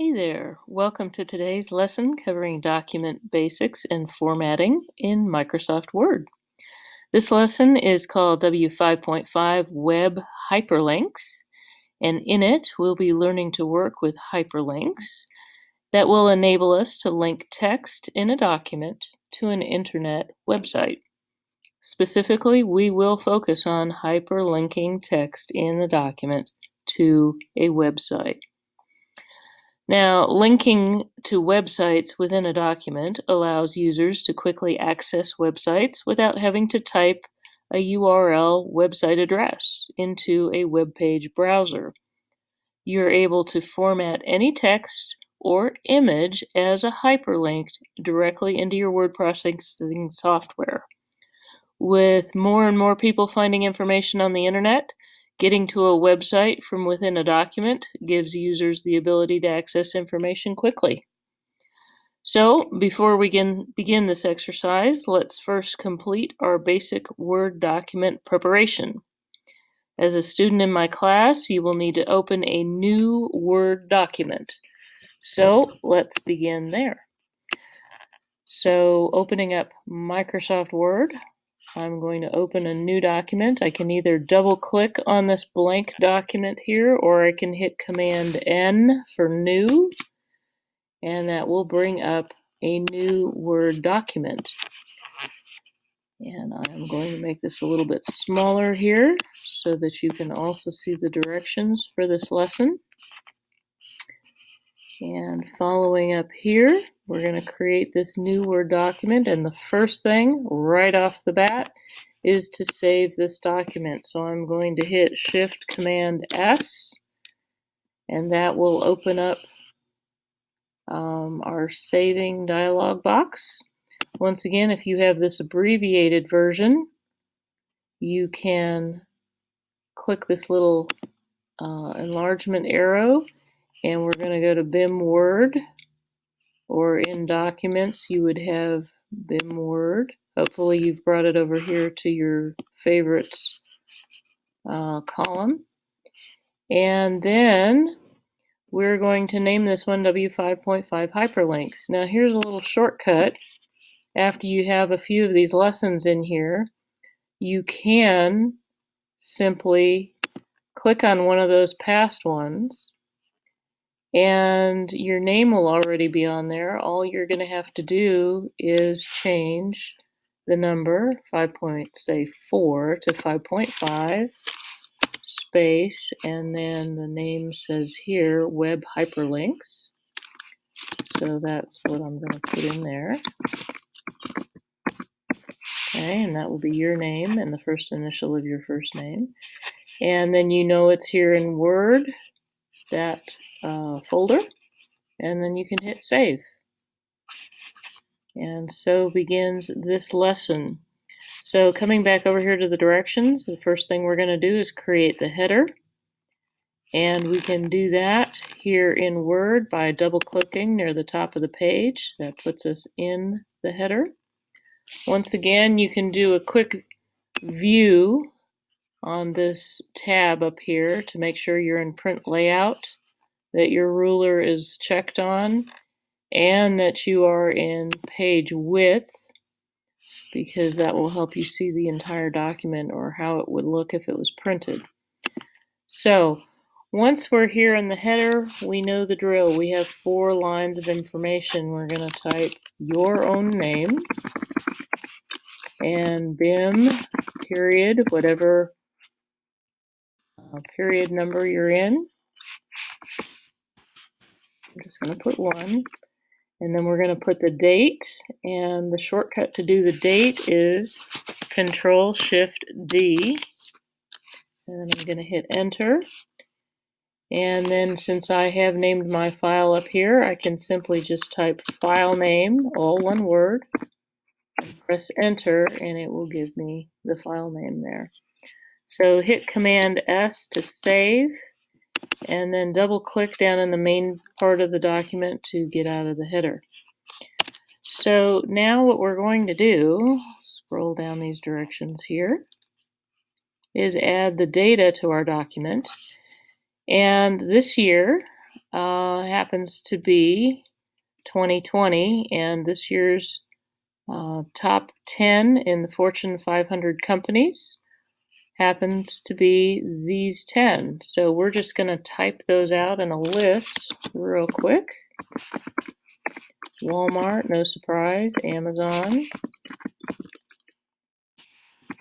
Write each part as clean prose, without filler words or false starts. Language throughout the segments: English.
Hey there, welcome to today's lesson covering document basics and formatting in Microsoft Word. This lesson is called W5.5 Web Hyperlinks, and in it we'll be learning to work with hyperlinks that will enable us to link text in a document to an internet website. Specifically, we will focus on hyperlinking text in the document to a website. Now, linking to websites within a document allows users to quickly access websites without having to type a URL website address into a web page browser. You're able to format any text or image as a hyperlink directly into your word processing software. With more and more people finding information on the internet, getting to a website from within a document gives users the ability to access information quickly. So, before we begin this exercise, let's first complete our basic Word document preparation. As a student in my class, you will need to open a new Word document. So, let's begin there. So, opening up Microsoft Word, I'm going to open a new document. I can either double click on this blank document here, or I can hit Command N for new, and that will bring up a new Word document. And I'm going to make this a little bit smaller here so that you can also see the directions for this lesson. And following up here, we're going to create this new Word document, and the first thing right off the bat is to save this document. So I'm going to hit Shift Command S, and that will open up our saving dialog box. Once again, if you have this abbreviated version, you can click this little enlargement arrow, and we're going to go to BIM Word, or in Documents you would have BIM Word. Hopefully you've brought it over here to your favorites column. And then we're going to name this one W5.5 Hyperlinks. Now here's a little shortcut. After you have a few of these lessons in here, you can simply click on one of those past ones, and your name will already be on there. All you're going to have to do is change the number 4 to 5.5 space, and then the name says here Web Hyperlinks. So that's what I'm going to put in there. Okay, and that will be your name and the first initial of your first name. And then you know it's here in Word, that folder, and then you can hit save. And so begins this lesson. So coming back over here to the directions, the first thing we're going to do is create the header. And we can do that here in Word by double clicking near the top of the page. That puts us in the header. Once again, you can do a quick view on this tab up here to make sure you're in print layout, that your ruler is checked on, and that you are in page width, because that will help you see the entire document or how it would look if it was printed. So once we're here in the header, we know the drill. We have 4 lines of information. We're going to type your own name and BIM period, whatever period number you're in. I'm just going to put 1. And then we're going to put the date, and the shortcut to do the date is Control-Shift-D. And then I'm going to hit enter. And then since I have named my file up here, I can simply just type file name, all one word, and press enter, and it will give me the file name there. So hit Command S to save, and then double click down in the main part of the document to get out of the header. So now what we're going to do, scroll down these directions here, is add the data to our document. And this year, happens to be 2020, and this year's top 10 in the Fortune 500 companies happens to be these 10. So we're just going to type those out in a list real quick. Walmart, no surprise. Amazon,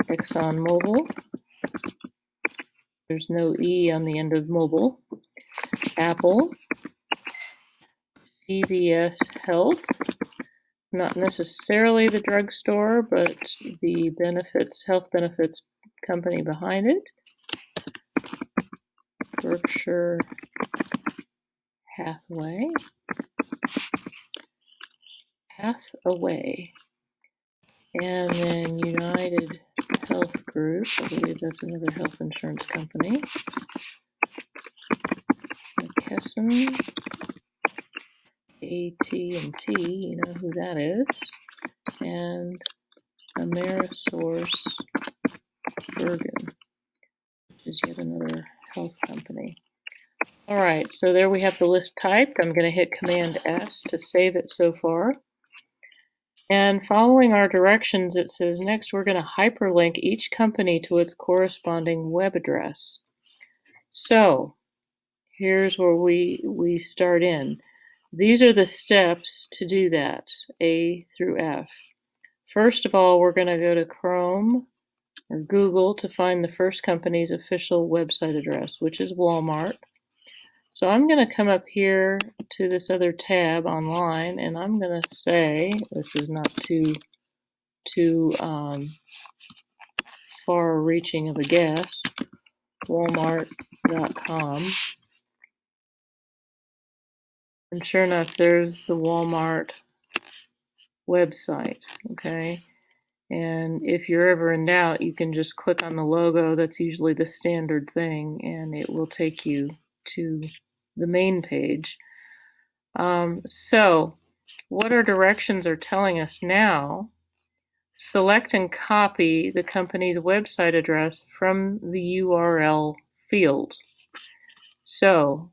ExxonMobil, there's no E on the end of mobile. Apple, CVS Health, not necessarily the drugstore, but the health benefits company behind it. Berkshire Hathaway. And then United Health Group, I believe that's another health insurance company. McKesson, AT&T, you know who that is, and Amerisource Bergen, which is yet another health company. All right, so there we have the list typed. I'm going to hit Command S to save it so far. And following our directions, it says next we're going to hyperlink each company to its corresponding web address. So here's where we start in. These are the steps to do that, A through F. First of all, we're going to go to Chrome or Google to find the first company's official website address, which is Walmart. So I'm going to come up here to this other tab online, and I'm going to say, this is not too far-reaching of a guess, walmart.com. And sure enough, there's the Walmart website, okay? And if you're ever in doubt, you can just click on the logo. That's usually the standard thing, and it will take you to the main page. So what our directions are telling us now, select and copy the company's website address from the URL field. So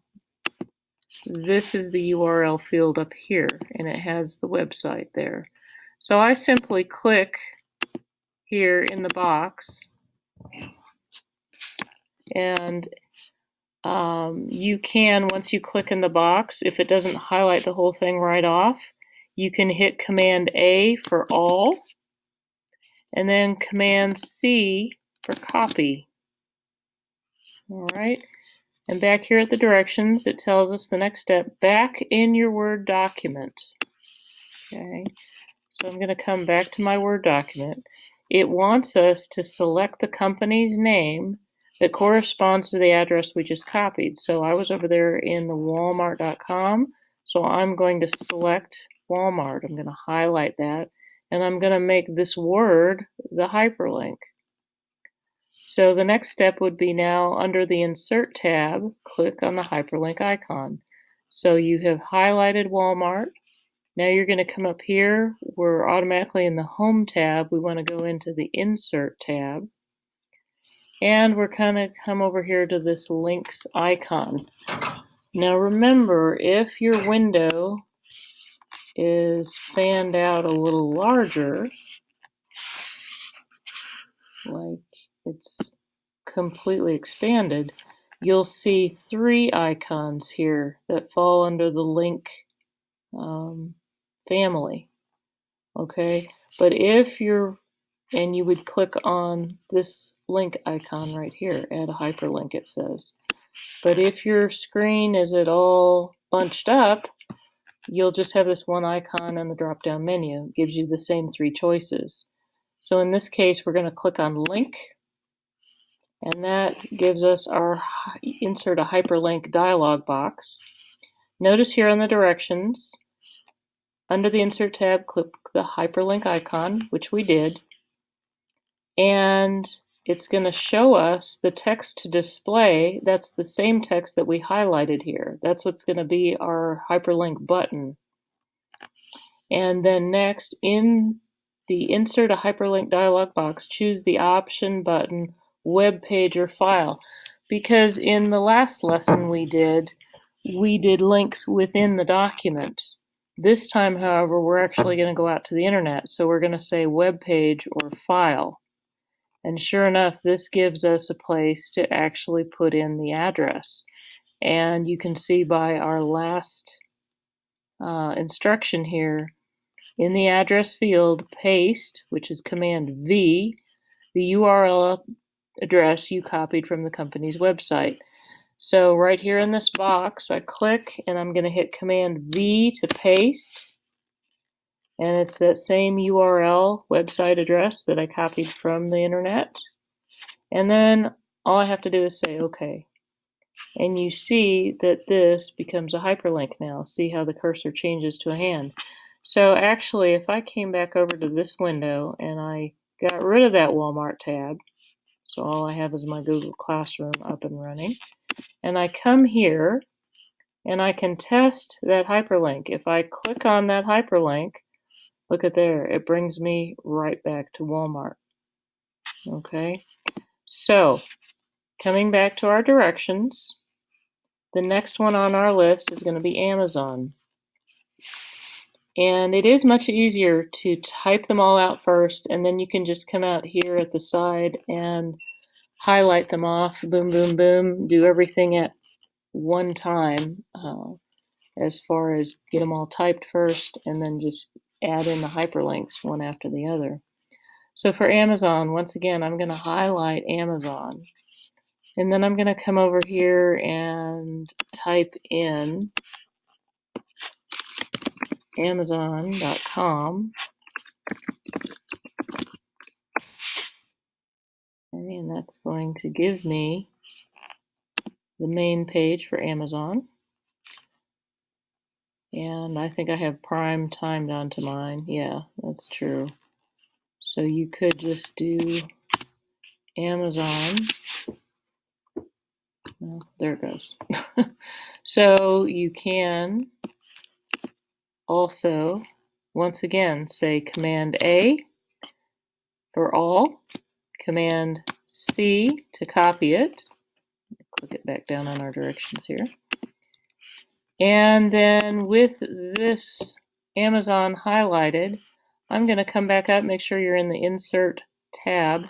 this is the URL field up here, and it has the website there. So I simply click here in the box, and you can, once you click in the box, if it doesn't highlight the whole thing right off, you can hit Command A for all, and then Command C for copy. All right, and back here at the directions, it tells us the next step, back in your Word document. Okay, so I'm going to come back to my Word document. It wants us to select the company's name that corresponds to the address we just copied. So I was over there in the walmart.com, so I'm going to select Walmart. I'm going to highlight that, and I'm going to make this word the hyperlink. So the next step would be now under the Insert tab, click on the hyperlink icon. So you have highlighted Walmart. Now you're going to come up here. We're automatically in the Home tab. We want to go into the Insert tab. And we're going to come over here to this links icon. Now remember, if your window is fanned out a little larger, like it's completely expanded, you'll see three icons here that fall under the link family. Okay, but if you're, and you would click on this link icon right here, add a hyperlink, it says. But if your screen is at all bunched up, you'll just have this one icon in the drop-down menu. It gives you the same three choices. So in this case, we're going to click on link, and that gives us our insert a hyperlink dialog box. Notice here on the directions, under the Insert tab, click the hyperlink icon, which we did, and it's going to show us the text to display. That's the same text that we highlighted here. That's what's going to be our hyperlink button. And then next, in the Insert a Hyperlink dialog box, choose the option button, Web Page or File. Because in the last lesson we did, we did links within the document. This time, however, we're actually going to go out to the internet. So we're going to say web page or file. And sure enough, this gives us a place to actually put in the address. And you can see by our last instruction here, in the address field, paste, which is Command V, the URL address you copied from the company's website. So right here in this box, I click and I'm going to hit Command V to paste. And it's that same URL website address that I copied from the internet. And then all I have to do is say OK. And you see that this becomes a hyperlink now. See how the cursor changes to a hand. So actually, if I came back over to this window and I got rid of that Walmart tab, so all I have is my Google Classroom up and running, and I come here and I can test that hyperlink. If I click on that hyperlink, look at there, it brings me right back to Walmart. Okay, so coming back to our directions, the next one on our list is going to be Amazon. And it is much easier to type them all out first, and then you can just come out here at the side and highlight them off, boom, boom, boom, do everything at one time, as far as get them all typed first and then just add in the hyperlinks one after the other. So for Amazon, once again, I'm going to highlight Amazon. And then I'm going to come over here and type in Amazon.com. And that's going to give me the main page for Amazon. And I think I have Prime timed onto mine. Yeah, that's true. So you could just do Amazon. Well, there it goes. So you can also, once again, say Command A for all, Command C to copy it. Click it back down on our directions here. And then with this Amazon highlighted, I'm going to come back up, make sure you're in the Insert tab,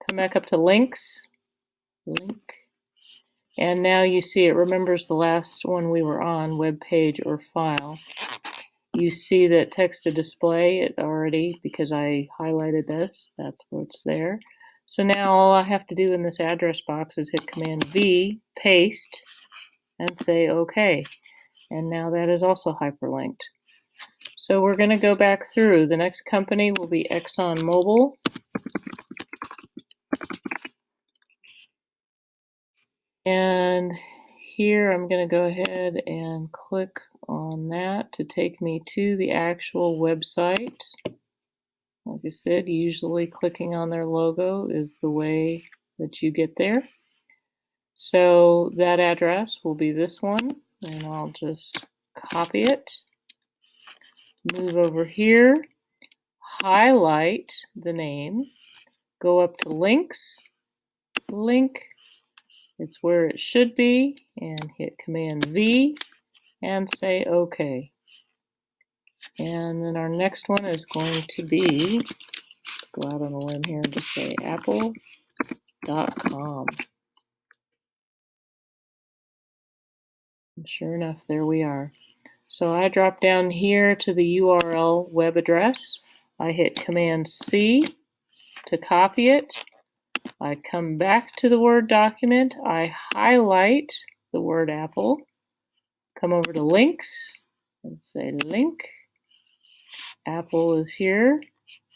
come back up to Links, Link, and now you see it remembers the last one we were on, Web Page or File. You see that text to display it already because I highlighted this, that's what's there. So now all I have to do in this address box is hit Command V, paste, and say OK. And now that is also hyperlinked. So we're going to go back through. The next company will be ExxonMobil. And here I'm going to go ahead and click on that to take me to the actual website. Like I said, usually clicking on their logo is the way that you get there. So that address will be this one, and I'll just copy it, move over here, highlight the name, go up to links, link, it's where it should be, and hit Command V and say OK. And then our next one is going to be, let's go out on a limb here and just say apple.com. And sure enough, there we are. So I drop down here to the URL web address. I hit Command C to copy it. I come back to the Word document. I highlight the word Apple. Come over to links and say link. Apple is here.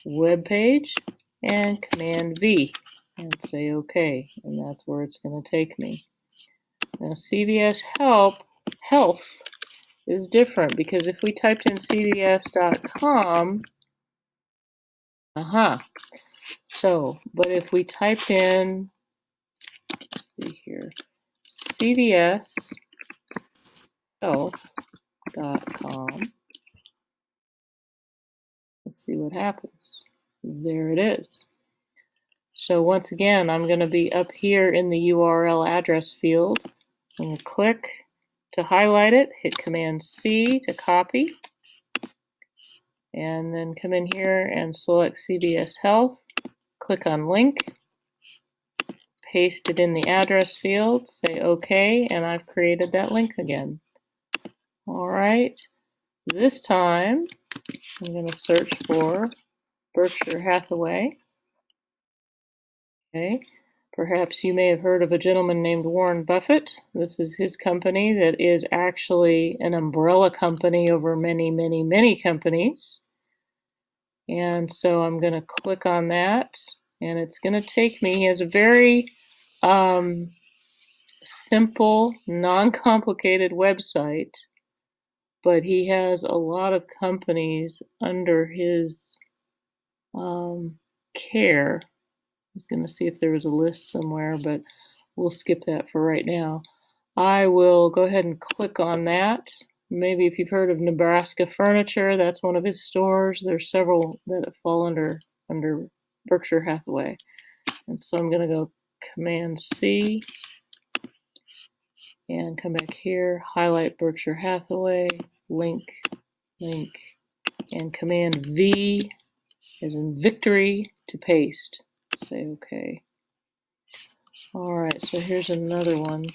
Web page. And Command V and say OK. And that's where it's going to take me. Now CVS Health is different because if we typed in cvs.com, so, but if we typed in, let's see here, cvshealth.com, let's see what happens. There it is. So once again, I'm going to be up here in the URL address field. I'm going to click To highlight it, hit Command C to copy, and then come in here and select CVS Health, click on link, paste it in the address field, say OK, and I've created that link again. All right, this time I'm going to search for Berkshire Hathaway. Okay. Perhaps you may have heard of a gentleman named Warren Buffett. This is his company that is actually an umbrella company over many, many, many companies. And so I'm going to click on that, and it's going to take me. He has a very simple, non-complicated website, but he has a lot of companies under his care. I was going to see if there was a list somewhere, but we'll skip that for right now. I will go ahead and click on that. Maybe if you've heard of Nebraska Furniture, that's one of his stores. There's several that fall under Berkshire Hathaway. And so I'm going to go Command C and come back here, highlight Berkshire Hathaway, link, and Command V as in victory to paste. Say OK. All right, so here's another one.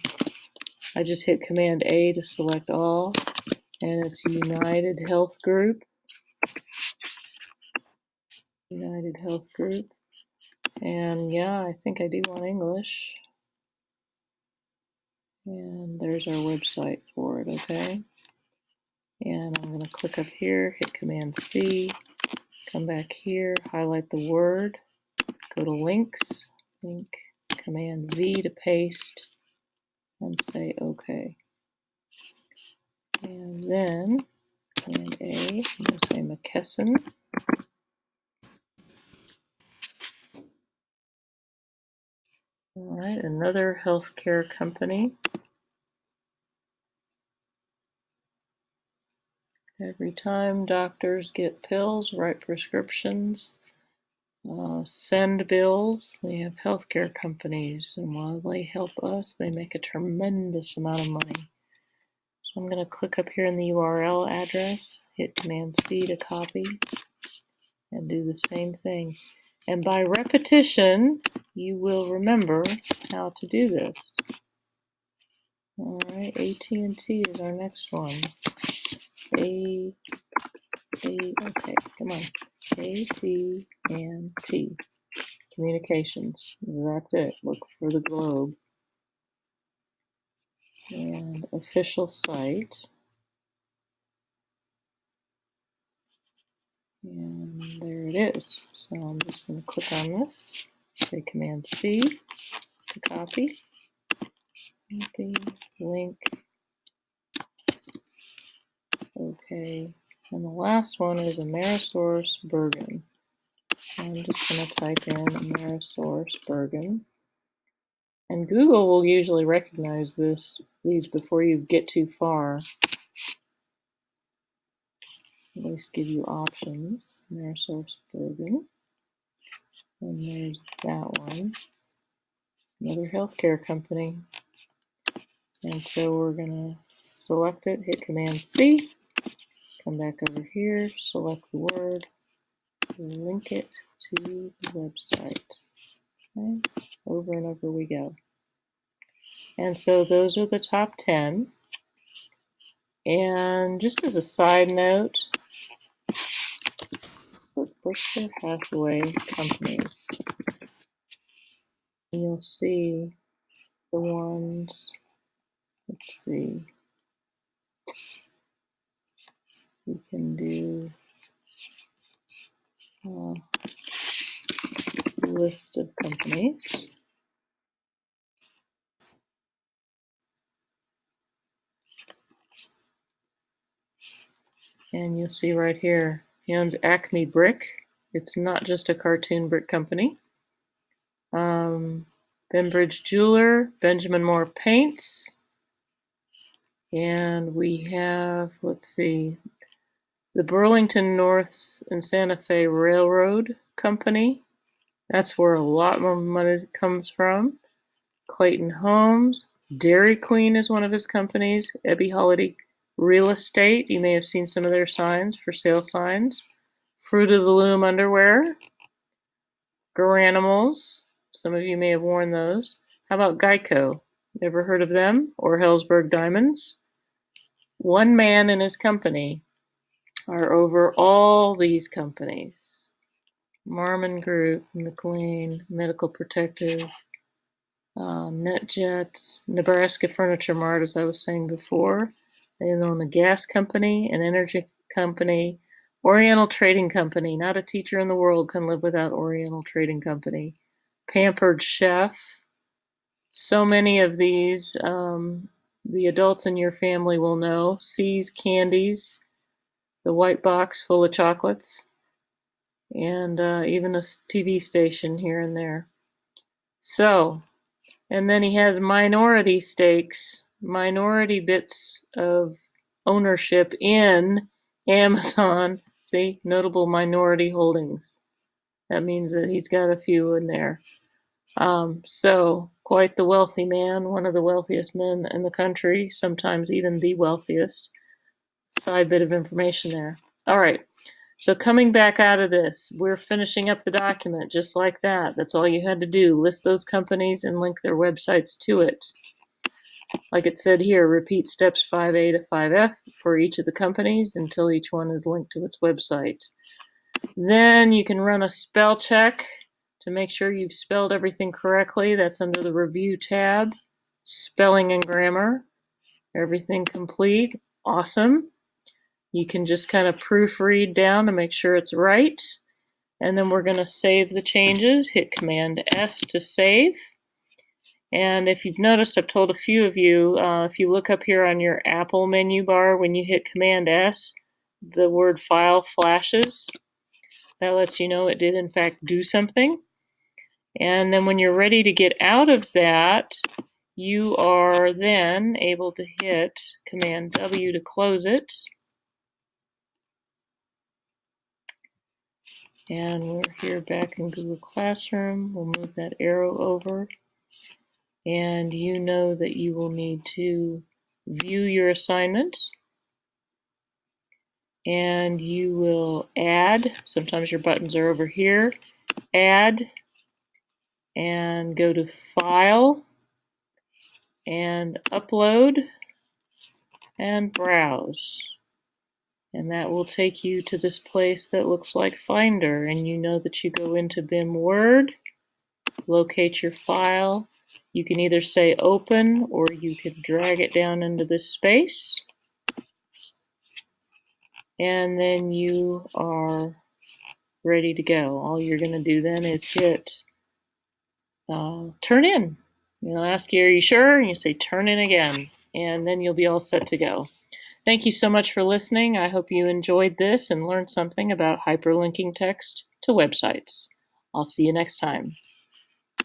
I just hit Command A to select all, and it's United Health Group. United Health Group. And yeah, I think I do want English. And there's our website for it, okay? And I'm going to click up here, hit Command C, come back here, highlight the word, go to links, link, Command V to paste, and say OK. And then Command A, I'm going to say McKesson. All right, another healthcare company. Every time doctors get pills, write prescriptions, send bills, we have healthcare companies, and while they help us, they make a tremendous amount of money. So I'm going to click up here in the URL address, hit Command C to copy, and do the same thing. And by repetition, you will remember how to do this. All right, AT&T is our next one. Okay, come on. AT&T Communications. That's it. Look for the globe. And official site. And there it is. So I'm just going to click on this. Say Command C to copy. Copy, link. Okay. And the last one is AmerisourceBergen. So I'm just going to type in AmerisourceBergen. And Google will usually recognize these before you get too far. At least give you options. AmerisourceBergen. And there's that one. Another healthcare company. And so we're going to select it, hit Command C, come back over here, select the word, link it to the website. Okay. Over and over we go. And so those are the top 10. And just as a side note, so Berkshire Hathaway companies, you'll see the ones, let's see, we can do a list of companies. And you'll see right here, he owns Acme Brick. It's not just a cartoon brick company. Benbridge Jeweler, Benjamin Moore Paints. And we have, let's see, the Burlington North and Santa Fe Railroad Company. That's where a lot more money comes from. Clayton Homes, Dairy Queen is one of his companies. Ebby Holiday Real Estate. You may have seen some of their signs, for sale signs. Fruit of the Loom underwear. Garanimals. Some of you may have worn those. How about Geico? Ever heard of them? Or Hellsberg Diamonds? One man and his company are over all these companies. Marmon Group, McLean, Medical Protective, NetJets, Nebraska Furniture Mart, as I was saying before. They own a gas company, an energy company, Oriental Trading Company. Not a teacher in the world can live without Oriental Trading Company. Pampered Chef. So many of these, the adults in your family will know. C's Candies, the white box full of chocolates, and even a TV station here and there. So, and then he has minority stakes, minority bits of ownership in Amazon. See, notable minority holdings. That means that he's got a few in there. So, quite the wealthy man, one of the wealthiest men in the country, sometimes even the wealthiest. Side bit of information there. All right. So coming back out of this, we're finishing up the document just like that. That's all you had to do. List those companies and link their websites to it. Like it said here, repeat steps 5A to 5F for each of the companies until each one is linked to its website. Then you can run a spell check to make sure you've spelled everything correctly. That's under the Review tab. Spelling and grammar. Everything complete. Awesome. You can just kind of proofread down to make sure it's right. And then we're going to save the changes. Hit Command S to save. And if you've noticed, I've told a few of you, if you look up here on your Apple menu bar, when you hit Command S, the word file flashes. That lets you know it did in fact do something. And then when you're ready to get out of that, you are then able to hit Command W to close it. And we're here back in Google Classroom. We'll move that arrow over. And you know that you will need to view your assignment. And you will add. Sometimes your buttons are over here. Add. And go to File. And Upload. And Browse. And that will take you to this place that looks like Finder. And you know that you go into BIM Word, locate your file. You can either say open or you can drag it down into this space. And then you are ready to go. All you're going to do then is hit turn in. It'll ask you, are you sure? And you say turn in again. And then you'll be all set to go. Thank you so much for listening. I hope you enjoyed this and learned something about hyperlinking text to websites. I'll see you next time.